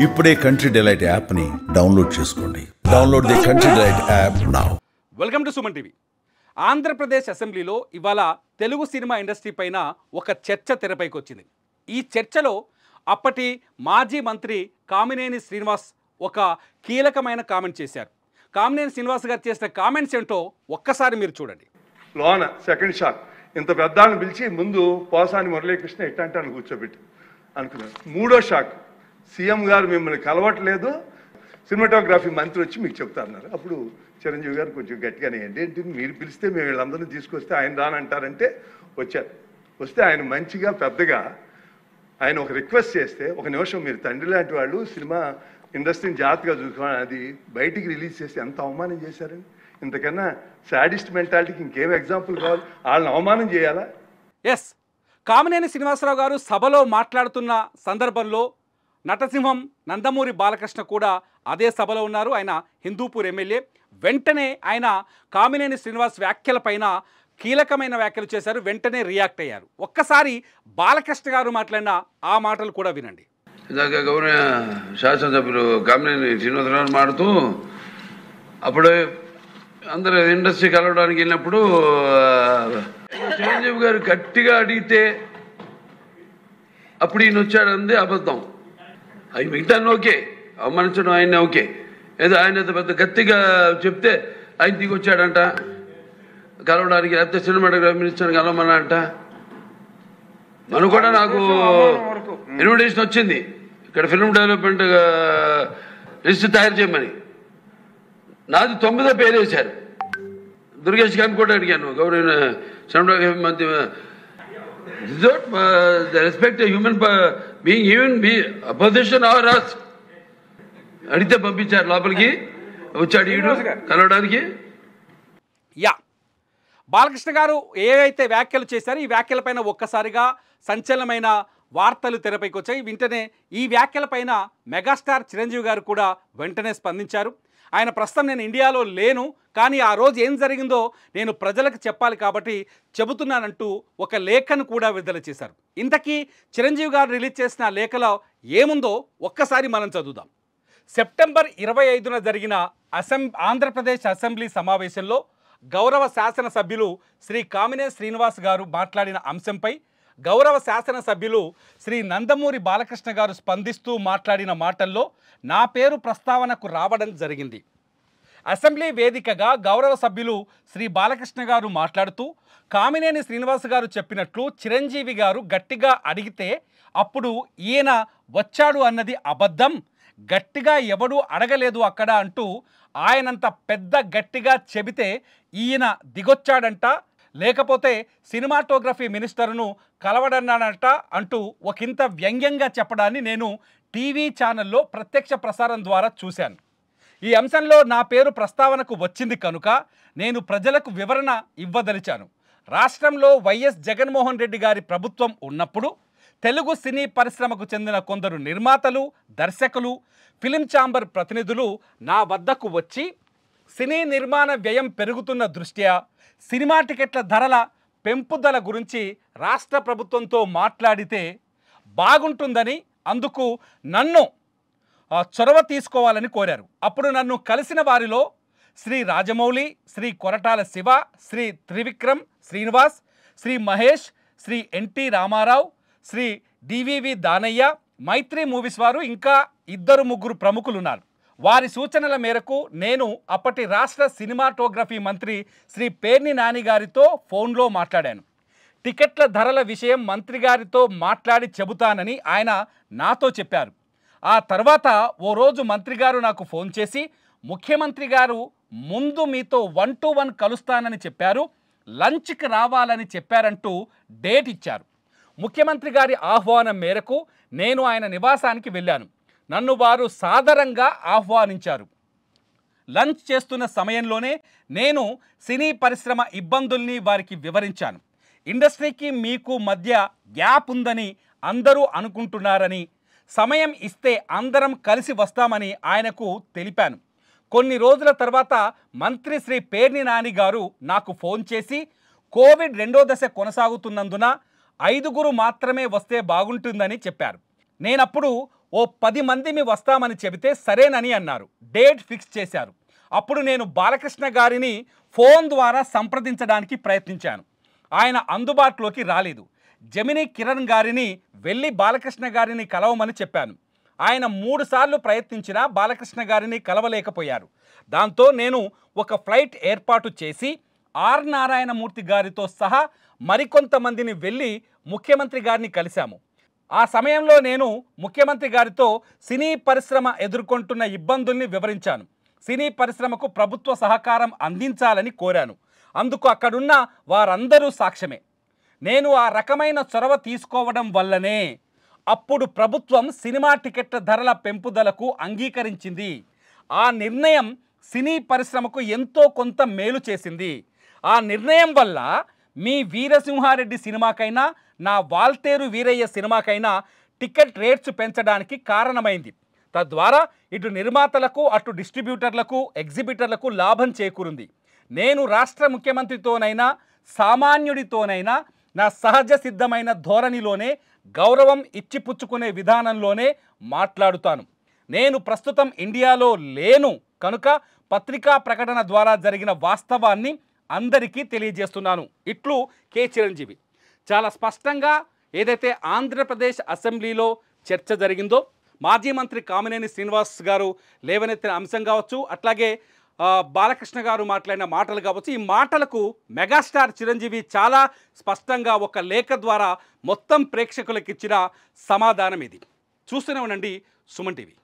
ఇప్పుడే country delight యాప్ని download చేసుకోండి. Download the country delight app now. Welcome to Suman TV. Andhra Pradesh అసెంబ్లీలో ఇవాళ తెలుగు సినిమా ఇండస్ట్రీ పైన ఒక చర్చ తెరపైకి వచ్చింది. ఈ చర్చలో అప్పటి మాజీ మంత్రి కామినేని శ్రీనివాస్ ఒక కీలకమైన కామెంట్ చేశారు. కామినేని శ్రీనివాస్ గారు చేసిన కామెంట్స్ ఏంటో ఒక్కసారి మీరు చూడండి. లోన సెకండ్ షాక్ ఇంత పెద్దాన్ని పిలిచి ముందు పోసాని మురళీకృష్ణ ఇట్టంటాను కూర్చోబెట్టి అనుకున్నాను. మూడో షాక్ సీఎం గారు మిమ్మల్ని కలవట్లేదు, సినిమాటోగ్రఫీ మంత్రి వచ్చి మీకు చెప్తారన్నారు. అప్పుడు చిరంజీవి గారు కొంచెం గట్టిగానే ఏంటి మీరు పిలిస్తే మేము వీళ్ళందరినీ తీసుకొస్తే ఆయన రానంటారంటే వచ్చారు. వస్తే ఆయన మంచిగా పెద్దగా ఆయన ఒక రిక్వెస్ట్ చేస్తే, ఒక నిమిషం మీరు తండ్రి లాంటి వాళ్ళు సినిమా ఇండస్ట్రీని జాగ్రత్తగా చూసుకోవాలి, అది బయటికి రిలీజ్ చేసి ఎంత అవమానం చేశారని. ఇంతకన్నా సాడిస్ట్ మెంటాలిటీకి ఇంకేం ఎగ్జాంపుల్ కావాలి? వాళ్ళని అవమానం చేయాలా? ఎస్, కామినేని శ్రీనివాసరావు గారు సభలో మాట్లాడుతున్న సందర్భంలో నటసింహం నందమూరి బాలకృష్ణ కూడా అదే సభలో ఉన్నారు. ఆయన హిందూపూర్ ఎమ్మెల్యే. వెంటనే ఆయన కామినేని శ్రీనివాస్ వ్యాఖ్యల పైన కీలకమైన వ్యాఖ్యలు చేశారు. వెంటనే రియాక్ట్ అయ్యారు. ఒక్కసారి బాలకృష్ణ గారు మాట్లాడిన ఆ మాటలు కూడా వినండి. ఇందాక గౌరవ శాసనసభ్యులు కామినేని శ్రీనివాసరావు మాడుతూ అప్పుడు అందరూ ఇండస్ట్రీ కలవడానికి వెళ్ళినప్పుడు చిరంజీవి గారు గట్టిగా అడిగితే అప్పుడు ఈయన వచ్చాడంది అబద్ధం. అవి మిగతా ఓకే, అవమానించడం ఆయన ఓకే, ఏదో ఆయన పెద్ద గట్టిగా చెప్తే ఆయన దిగి వచ్చాడంట కలవడానికి, లేకపోతే సినిమాటోగ్రఫీ మినిస్టర్ కలవమన్నా అంట. మనం కూడా నాకు ఇన్విటేషన్ వచ్చింది ఇక్కడ ఫిల్మ్ డెవలప్మెంట్ లిస్ట్ తయారు చేయమని. నాది 9వ పేరు వేశారు. దుర్గేష్ గారిని కూడా అడిగాను, గౌరవ సినిమాటోగ్రఫీ మంత్రి, respect human being, even opposition or us అడిగితే పంపించారు లోపలికి. వచ్చాడు ఈడు కలవడానికి. యా, బాలకృష్ణ గారు ఏవైతే వ్యాఖ్యలు చేశారో ఈ వ్యాఖ్యలపైన ఒక్కసారిగా సంచలనమైన వార్తలు తెరపైకి వచ్చాయి. వెంటనే ఈ వ్యాఖ్యలపైన మెగాస్టార్ చిరంజీవి గారు కూడా వెంటనే స్పందించారు. ఆయన ప్రస్తుతం నేను ఇండియాలో లేను, కానీ ఆ రోజు ఏం జరిగిందో నేను ప్రజలకు చెప్పాలి కాబట్టి చెబుతున్నానంటూ ఒక లేఖను కూడా విడుదల చేశారు. ఇంతకీ చిరంజీవి గారు రిలీజ్ చేసిన లేఖలో ఏముందో ఒక్కసారి మనం చదువుదాం. సెప్టెంబర్ 25న జరిగిన ఆంధ్రప్రదేశ్ అసెంబ్లీ సమావేశంలో గౌరవ శాసనసభ్యులు శ్రీ కామినేని శ్రీనివాస్ గారు మాట్లాడిన అంశంపై గౌరవ శాసనసభ్యులు శ్రీ నందమూరి బాలకృష్ణ గారు స్పందిస్తూ మాట్లాడిన మాటల్లో నా పేరు ప్రస్తావనకు రావడం జరిగింది. అసెంబ్లీ వేదికగా గౌరవ సభ్యులు శ్రీ బాలకృష్ణ గారు మాట్లాడుతూ కామినేని శ్రీనివాస్ గారు చెప్పినట్లు చిరంజీవి గారు గట్టిగా అడిగితే అప్పుడు ఈయన వచ్చాడు అన్నది అబద్ధం, గట్టిగా ఎవడూ అడగలేదు అక్కడ అంటూ ఆయనంత పెద్ద గట్టిగా చెబితే ఈయన దిగొచ్చాడంట, లేకపోతే సినిమాటోగ్రఫీ మినిస్టర్ను కలవడన్నాడంట అంటూ ఒకంత వ్యంగ్యంగా చెప్పడాన్ని నేను టీవీ ఛానల్లో ప్రత్యక్ష ప్రసారం ద్వారా చూశాను. ఈ అంశంలో నా పేరు ప్రస్తావనకు వచ్చింది కనుక నేను ప్రజలకు వివరణ ఇవ్వదలిచాను. రాష్ట్రంలో వైఎస్ జగన్మోహన్ రెడ్డి గారి ప్రభుత్వం ఉన్నప్పుడు తెలుగు సినీ పరిశ్రమకు చెందిన కొందరు నిర్మాతలు, దర్శకులు, ఫిలిం ఛాంబర్ ప్రతినిధులు నా వద్దకు వచ్చి సినీ నిర్మాణ వ్యయం పెరుగుతున్న దృష్ట్యా సినిమా టికెట్ల ధరల పెంపుదల గురించి రాష్ట్ర ప్రభుత్వంతో మాట్లాడితే బాగుంటుందని, అందుకు నన్ను చొరవ తీసుకోవాలని కోరారు. అప్పుడు నన్ను కలిసిన వారిలో శ్రీ రాజమౌళి, శ్రీ కొరటాల శివ, శ్రీ త్రివిక్రమ్ శ్రీనివాస్, శ్రీ మహేష్, శ్రీ ఎన్టీ రామారావు, శ్రీ డివివి దానయ్య, మైత్రి మూవీస్ వారు, ఇంకా 2-3 ప్రముఖులు ఉన్నారు. వారి సూచనల మేరకు నేను అప్పటి రాష్ట్ర సినిమాటోగ్రఫీ మంత్రి శ్రీ పేర్ని నాని గారితో ఫోన్లో మాట్లాడాను. టికెట్ల ధరల విషయం మంత్రి గారితో మాట్లాడి చెబుతానని ఆయన నాతో చెప్పారు. ఆ తర్వాత ఓ రోజు మంత్రి గారు నాకు ఫోన్ చేసి ముఖ్యమంత్రి గారు ముందు మీతో 1-to-1 కలుస్తానని చెప్పారు, లంచ్కి రావాలని చెప్పారంటూ డేట్ ఇచ్చారు. ముఖ్యమంత్రి గారి ఆహ్వానం మేరకు నేను ఆయన నివాసానికి వెళ్ళాను. నన్ను వారు సాదరంగా ఆహ్వానించారు. లంచ్ చేస్తున్న సమయంలోనే నేను సినీ పరిశ్రమ ఇబ్బందుల్ని వారికి వివరించాను. ఇండస్ట్రీకి మీకు మధ్య గ్యాప్ ఉందని అందరూ అనుకుంటున్నారని, సమయం ఇస్తే అందరం కలిసి వస్తామని ఆయనకు తెలిపాను. కొన్ని రోజుల తర్వాత మంత్రి శ్రీ పేర్ని నాని గారు నాకు ఫోన్ చేసి కోవిడ్ 2వ దశ కొనసాగుతున్నందున 5 మాత్రమే వస్తే బాగుంటుందని చెప్పారు. నేనప్పుడు ఓ 10 మందిమి వస్తామని చెబితే సరేనని అన్నారు. డేట్ ఫిక్స్ చేశారు. అప్పుడు నేను బాలకృష్ణ గారిని ఫోన్ ద్వారా సంప్రదించడానికి ప్రయత్నించాను. ఆయన అందుబాటులోకి రాలేదు. జమినీ కిరణ్ గారిని వెళ్ళి బాలకృష్ణ గారిని కలవమని చెప్పాను. ఆయన 3 సార్లు ప్రయత్నించినా బాలకృష్ణ గారిని కలవలేకపోయారు. దాంతో నేను ఒక ఫ్లైట్ ఏర్పాటు చేసి ఆర్ నారాయణమూర్తి గారితో సహా మరికొంతమందిని వెళ్ళి ముఖ్యమంత్రి గారిని కలిశాము. ఆ సమయంలో నేను ముఖ్యమంత్రి గారితో సినీ పరిశ్రమ ఎదుర్కొంటున్న ఇబ్బందుల్ని వివరించాను. సినీ పరిశ్రమకు ప్రభుత్వ సహకారం అందించాలని కోరాను. అందుకు అక్కడున్న వారందరూ సాక్ష్యమే. నేను ఆ రకమైన చొరవ తీసుకోవడం వల్లనే అప్పుడు ప్రభుత్వం సినిమా టికెట్ల ధరల పెంపుదలకు అంగీకరించింది. ఆ నిర్ణయం సినీ పరిశ్రమకు ఎంతో కొంత మేలు చేసింది. ఆ నిర్ణయం వల్ల మీ వీరసింహారెడ్డి సినిమాకైనా నా వాల్తేరు వీరయ్య సినిమాకైనా టికెట్ రేట్స్ పెంచడానికి కారణమైంది. తద్వారా ఇటు నిర్మాతలకు అటు డిస్ట్రిబ్యూటర్లకు ఎగ్జిబిటర్లకు లాభం చేకూరింది. నేను రాష్ట్ర ముఖ్యమంత్రితోనైనా సామాన్యుడితోనైనా నా సహజ సిద్ధమైన ధోరణిలోనే గౌరవం ఇచ్చిపుచ్చుకునే విధానంలోనే మాట్లాడుతాను. నేను ప్రస్తుతం ఇండియాలో లేను కనుక పత్రికా ప్రకటన ద్వారా జరిగిన వాస్తవాన్ని అందరికీ తెలియజేస్తున్నాను. ఇట్లు కె చిరంజీవి. చాలా స్పష్టంగా ఏదైతే ఆంధ్రప్రదేశ్ అసెంబ్లీలో చర్చ జరిగిందో మాజీ మంత్రి కామినేని శ్రీనివాస్ గారు లేవనెత్తిన అంశం కావచ్చు, అట్లాగే బాలకృష్ణ గారు మాట్లాడిన మాటలు కావచ్చు, ఈ మాటలకు మెగాస్టార్ చిరంజీవి చాలా స్పష్టంగా ఒక లేఖ ద్వారా మొత్తం ప్రేక్షకులకు ఇచ్చిన సమాధానం ఇది. చూస్తూనే ఉండండి సుమన్ టీవీ.